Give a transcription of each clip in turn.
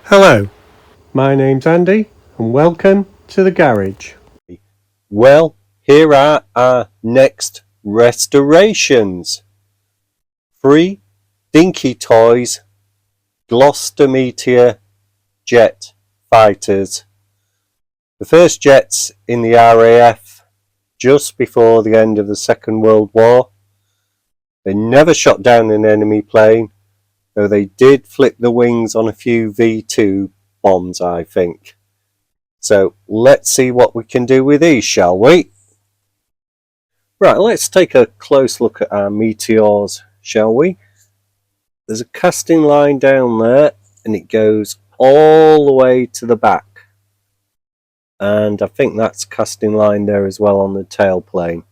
Hello, my name's Andy and welcome to the garage. Well, here are our next restorations. 3 Dinky Toys Gloster Meteor jet fighters. The first jets in the RAF just before the end of the Second World War. They never shot down an enemy plane, though they did flip the wings on a few V2 bombs, I think. So let's see what we can do with these, shall we? Right, let's take a close look at our Meteors, shall we? There's a casting line down there and it goes all the way to the back. And I think that's casting line there as well on the tail plane.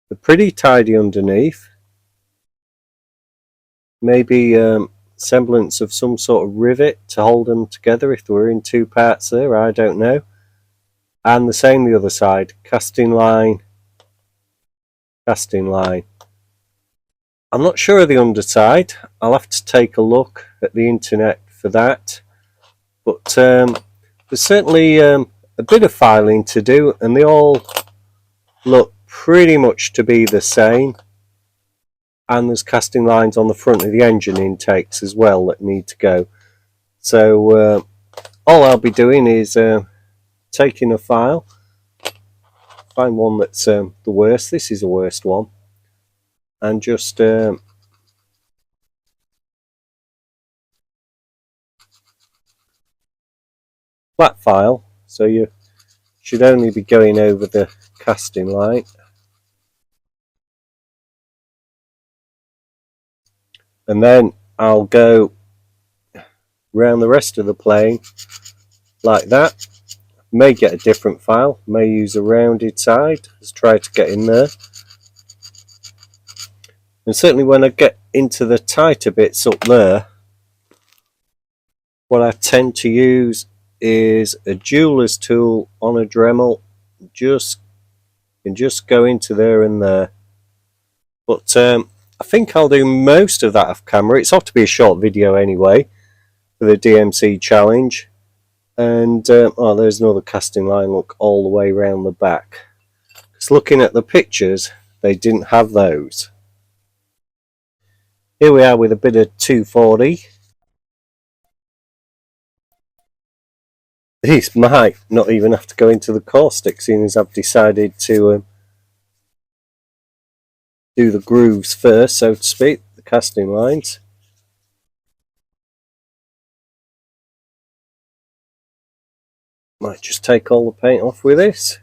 They're pretty tidy underneath. Maybe semblance of some sort of rivet to hold them together if they were in 2 parts there, I don't know. And the same the other side, casting line, casting line. I'm not sure of the underside. I'll have to take a look at the internet for that. But there's certainly a bit of filing to do, and they all look pretty much to be the same. And there's casting lines on the front of the engine intakes as well that need to go. So all I'll be doing is taking a file, find one that's the worst. This is the worst one. And just flat file, so you should only be going over the casting line. And then I'll go around the rest of the plane like that. May get a different file, may use a rounded side. Let's try to get in there. And certainly when I get into the tighter bits up there, what I tend to use is a jeweler's tool on a Dremel. Just go into there and there. But I think I'll do most of that off camera. It's off to be a short video anyway for the DMC challenge. And oh, there's another casting line, look, all the way around the back. Because looking at the pictures, they didn't have those. Here we are with a bit of 240. These might not even have to go into the caustic, seeing as I've decided to do the grooves first, so to speak, the casting lines. Might just take all the paint off with this.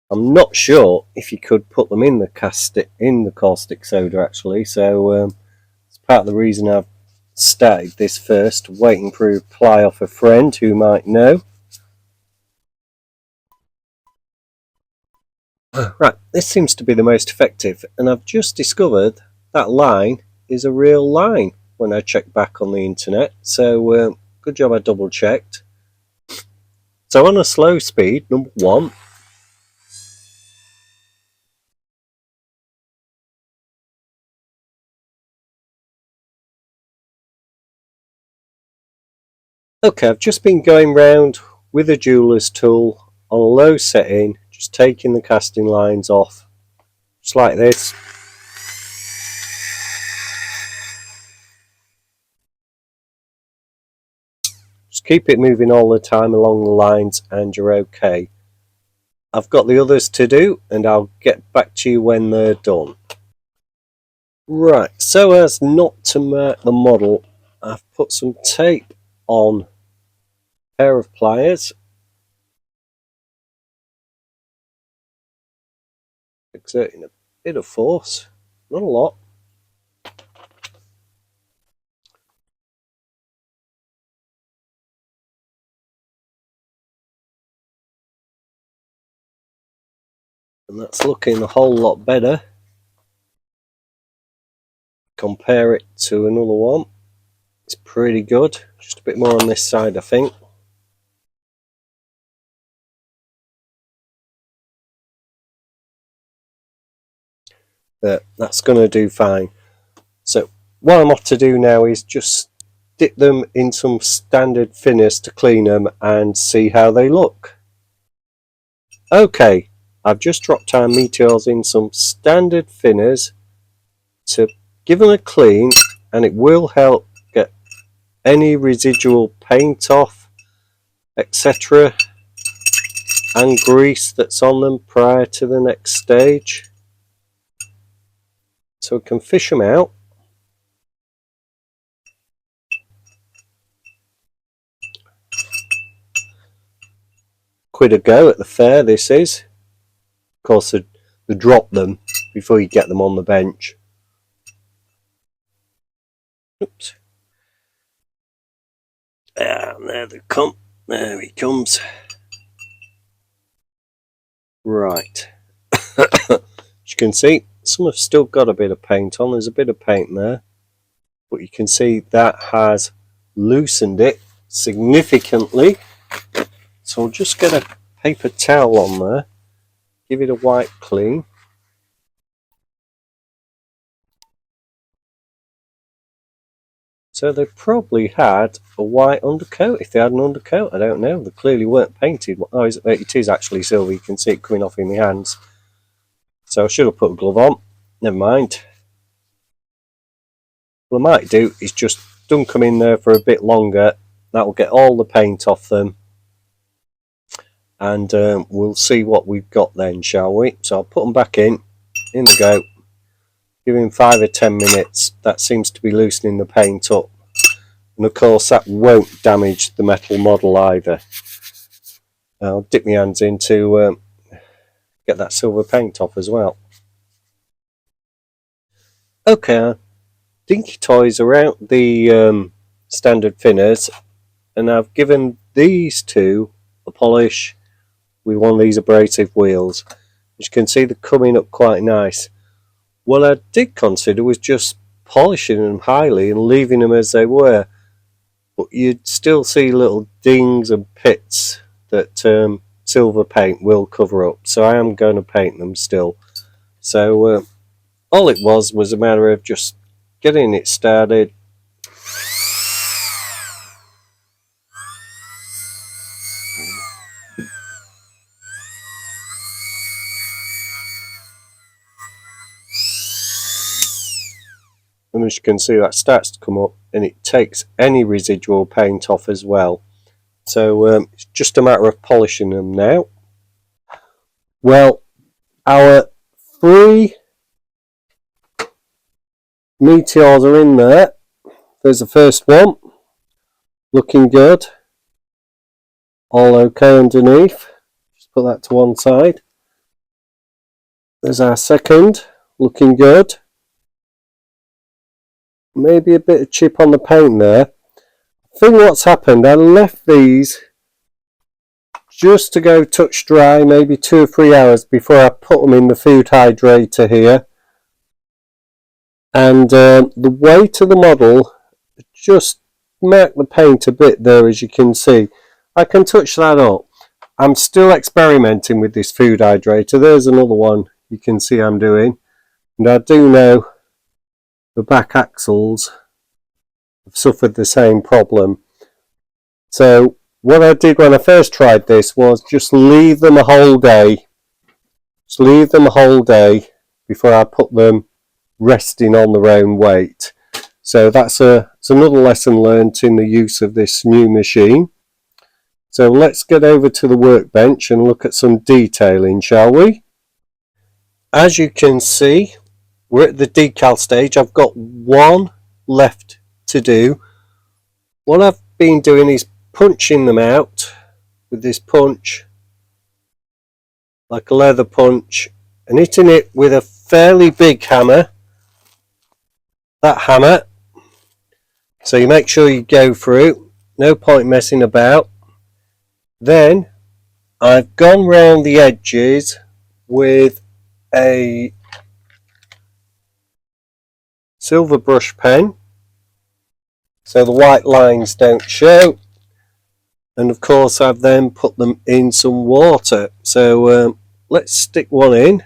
I'm not sure if you could put them in the caustic soda actually, so it's part of the reason I've started this first, waiting for a reply off a friend who might know. Right, this seems to be the most effective, and I've just discovered that line is a real line when I check back on the internet, so good job I double checked. So on a slow speed, number 1, okay, I've just been going round with a jeweler's tool on a low setting, just taking the casting lines off, just like this. Just keep it moving all the time along the lines and you're okay. I've got the others to do and I'll get back to you when they're done. Right, so as not to mark the model, I've put some tape on a pair of pliers. Exerting a bit of force, not a lot. And that's looking a whole lot better. Compare it to another one. It's pretty good. Just a bit more on this side, I think. That's going to do fine. So what I'm off to do now is just dip them in some standard thinners to clean them and see how they look. Okay, I've just dropped our Meteors in some standard thinners to give them a clean, and it will help get any residual paint off, etc., and grease that's on them prior to the next stage. So we can fish them out. Quid a go at the fair this is. Of course they drop them before you get them on the bench. Oops. And there they come. There he comes. Right. As you can see, some have still got a bit of paint on. There's a bit of paint there. But you can see that has loosened it significantly. So I'll just get a paper towel on there. Give it a wipe clean. So they probably had a white undercoat. If they had an undercoat, I don't know. They clearly weren't painted. Oh, it is actually silver. You can see it coming off in my hands. So I should have put a glove on. Never mind. What I might do is just dunk them in there for a bit longer. That will get all the paint off them. And we'll see what we've got then, shall we? So I'll put them back in. In they go. Give him 5 or 10 minutes. That seems to be loosening the paint up. And of course that won't damage the metal model either. I'll dip my hands in to get that silver paint off as well. Okay, Dinky Toys are out the standard thinners, and I've given these two a polish with one of these abrasive wheels. As you can see, they're coming up quite nice. What I did consider was just polishing them highly and leaving them as they were, but you'd still see little dings and pits that silver paint will cover up, so I am going to paint them still. So all it was a matter of just getting it started. And as you can see, that starts to come up and it takes any residual paint off as well. So it's just a matter of polishing them now. Well, our 3 Meteors are in there. There's the first one. Looking good. All okay underneath. Just put that to one side. There's our second. Looking good. Maybe a bit of chip on the paint there. I think what's happened, I left these just to go touch dry maybe 2 or 3 hours before I put them in the food hydrator here. And the weight of the model just marked the paint a bit there, as you can see. I can touch that up. I'm still experimenting with this food hydrator. There's another one you can see I'm doing. And I do know the back axles have suffered the same problem. So what I did when I first tried this was just leave them a whole day. Just leave them a whole day before I put them resting on their own weight. So it's another lesson learnt in the use of this new machine. So let's get over to the workbench and look at some detailing, shall we? As you can see, we're at the decal stage. I've got one left to do. What I've been doing is punching them out with this punch, like a leather punch, and hitting it with a fairly big hammer. That hammer. So you make sure you go through. No point messing about. Then I've gone round the edges with a silver brush pen so the white lines don't show, and of course I've then put them in some water. So let's stick one in.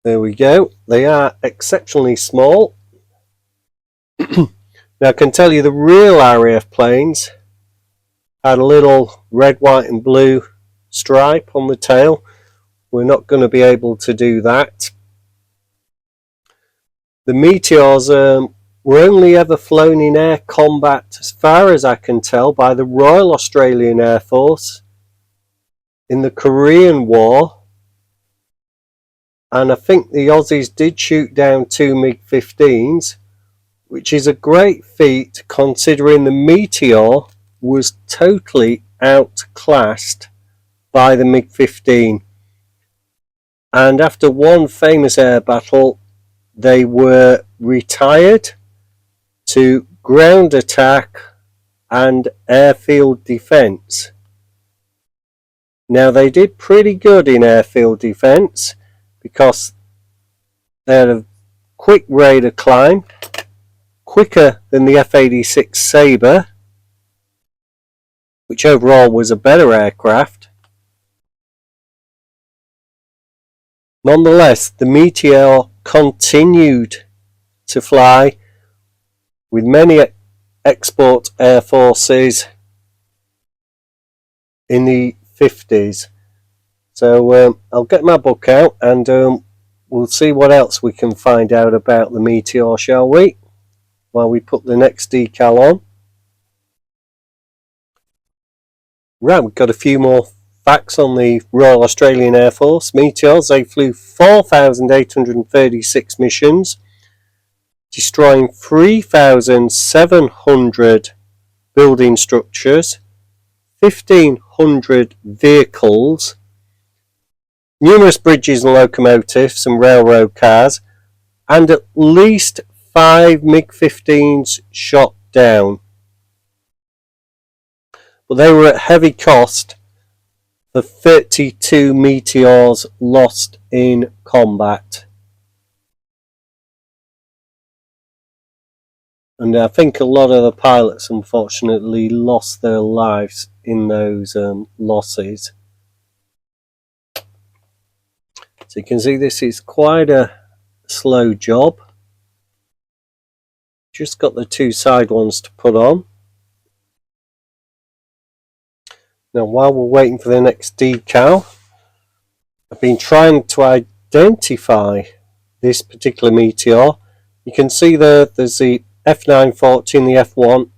There we go. They are exceptionally small. Now Now I can tell you the real RAF planes had a little red, white and blue stripe on the tail. We're not going to be able to do that. The Meteors were only ever flown in air combat, as far as I can tell, by the Royal Australian Air Force in the Korean War, and I think the Aussies did shoot down 2 MiG-15s, which is a great feat considering the Meteor was totally outclassed by the MiG-15, and after one famous air battle they were retired to ground attack and airfield defence. Now they did pretty good in airfield defence because they had a quick radar climb, quicker than the F-86 Sabre, which overall was a better aircraft. Nonetheless, the Meteor continued to fly with many export air forces in the 50s. So I'll get my book out and we'll see what else we can find out about the Meteor, shall we? While we put the next decal on. Right, we've got a few more facts on the Royal Australian Air Force Meteors. They flew 4,836 missions, destroying 3,700 building structures, 1,500 vehicles, numerous bridges and locomotives and railroad cars, and at least 5 MiG-15s shot down. But they were at heavy cost for 32 Meteors lost in combat. And I think a lot of the pilots unfortunately lost their lives in those losses. So you can see this is quite a slow job. Just got the two side ones to put on. Now while we're waiting for the next decal, I've been trying to identify this particular Meteor. You can see there's the F940 and the F1.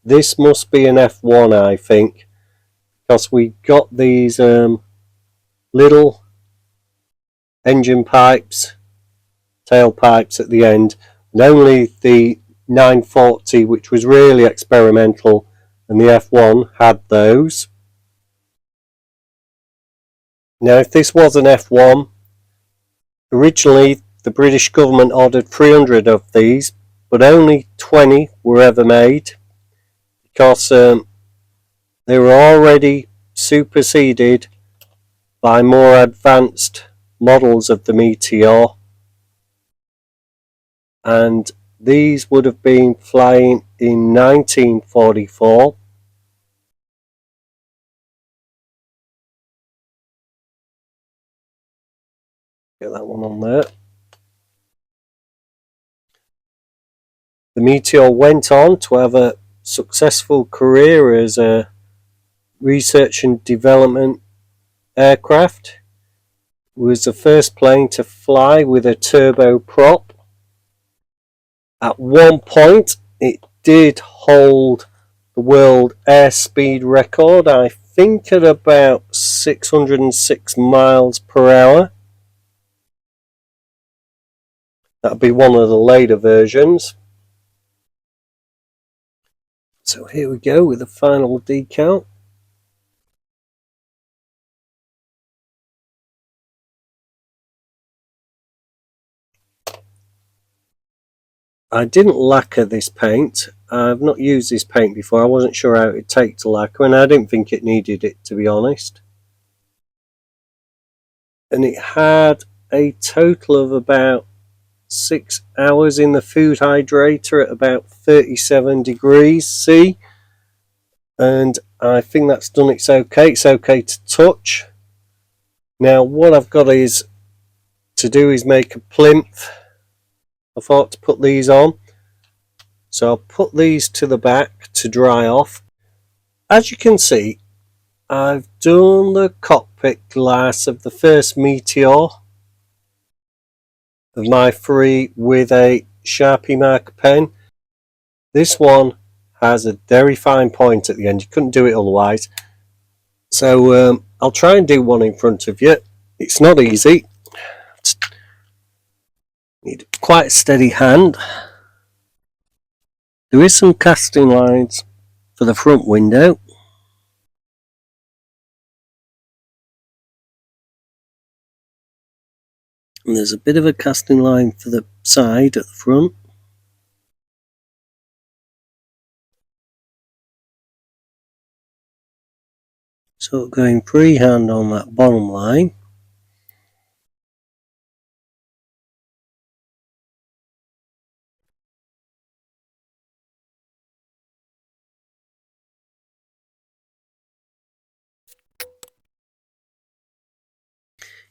This must be an F1, I think, because we got these little engine pipes, tail pipes at the end, and only the 940, which was really experimental, and the F1 had those. Now if this was an F1, originally the British government ordered 300 of these, but only 20 were ever made because they were already superseded by more advanced models of the Meteor, and these would have been flying in 1944. Get that one on there. The Meteor went on to have a successful career as a research and development aircraft. It was the first plane to fly with a turboprop. At one point it did hold the world airspeed record, I think at about 606 miles per hour. That'll be one of the later versions. So here we go with the final decal. I didn't lacquer this paint. I've not used this paint before. I wasn't sure how it would take to lacquer, and I didn't think it needed it, to be honest. And it had a total of about 6 hours in the food hydrator at about 37 degrees C, and I think that's done its okay. It's okay to touch. Now what I've got to do is make a plinth. I thought to put these on, So I'll put these to the back to dry off. As you can see, I've done the cockpit glass of the first Meteor of my 3 with a Sharpie marker pen. This one has a very fine point at the end. You couldn't do it otherwise. So I'll try and do one in front of you. It's not easy. Need quite a steady hand. There is some casting lines for the front window. And there's a bit of a casting line for the side at the front. So going freehand on that bottom line.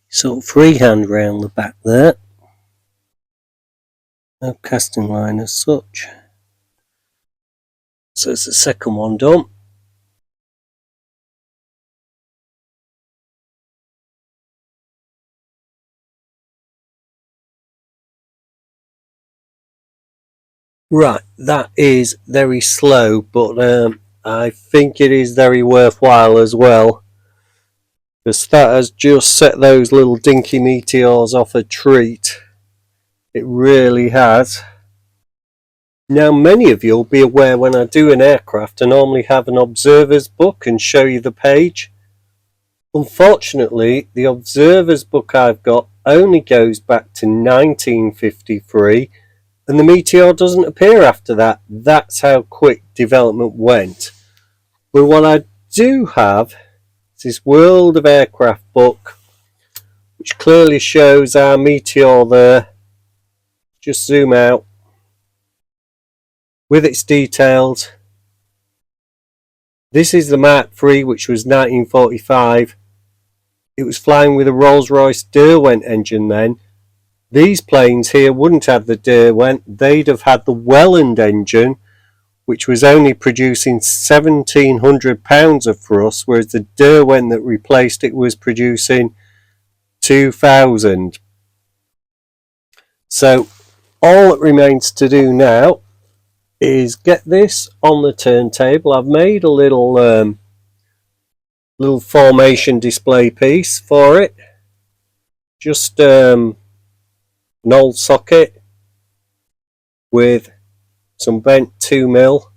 Sort of freehand round the back there. No casting line as such. So it's the second one done. Right, that is very slow, but I think it is very worthwhile as well. Because that has just set those little Dinky Meteors off a treat. It really has. Now, many of you will be aware when I do an aircraft, I normally have an observer's book and show you the page. Unfortunately, the observer's book I've got only goes back to 1953, and the Meteor doesn't appear after that. That's how quick development went. But what I do have is this World of Aircraft book, which clearly shows our Meteor there. Just zoom out. With its details. This is the Mark III, which was 1945. It was flying with a Rolls-Royce Derwent engine then. These planes here wouldn't have the Derwent, they'd have had the Welland engine, which was only producing 1,700 pounds of thrust, whereas the Derwent that replaced it was producing 2,000. So all that remains to do now is get this on the turntable. I've made a little formation display piece for it. Just an old socket with some bent 2mm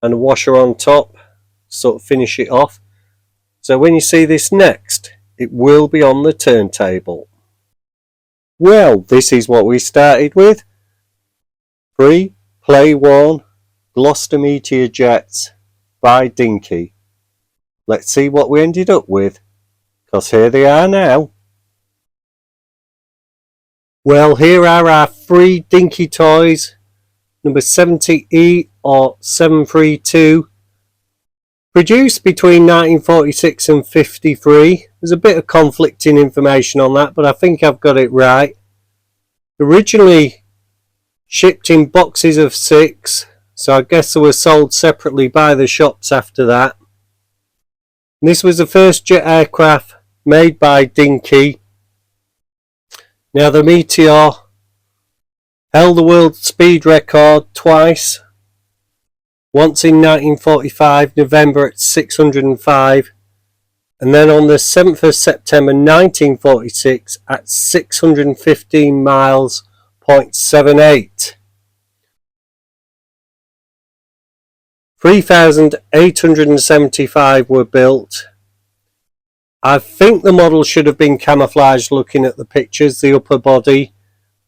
and a washer on top, sort of finish it off. So when you see this next, it will be on the turntable. Well, this is what we started with. 3 Play 1 Gloster Meteor jets by Dinky. Let's see what we ended up with, because here they are now. Well, here are our 3 Dinky Toys, number 70E or 732, produced between 1946 and 53. There's a bit of conflicting information on that, but I think I've got it right. Originally shipped in boxes of 6, so I guess they were sold separately by the shops after that. And this was the first jet aircraft made by Dinky. Now the Meteor held the world speed record twice. Once in 1945 November at 605, and then on the 7th of September 1946 at 615 miles 0.78. 3,875 were built. I think the model should have been camouflaged looking at the pictures, the upper body,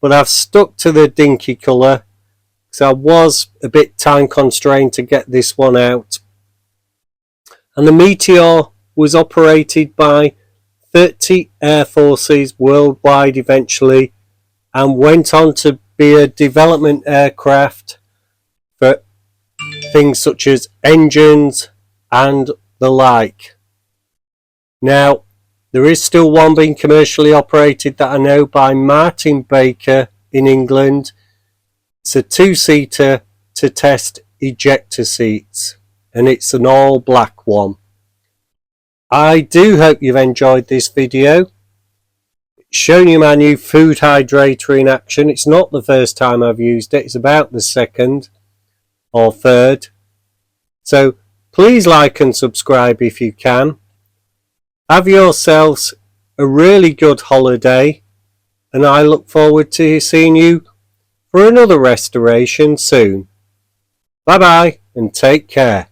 but I've stuck to the Dinky colour because I was a bit time constrained to get this one out. And the Meteor was operated by 30 air forces worldwide eventually, and went on to be a development aircraft for things such as engines and the like. Now, there is still one being commercially operated that I know by Martin Baker in England. It's a two-seater to test ejector seats, and it's an all black one. I do hope you've enjoyed this video. Showing you my new food hydrator in action. It's not the first time I've used it, it's about the second or third. So please like and subscribe if you can. Have yourselves a really good holiday, and I look forward to seeing you for another restoration soon. Bye bye and take care.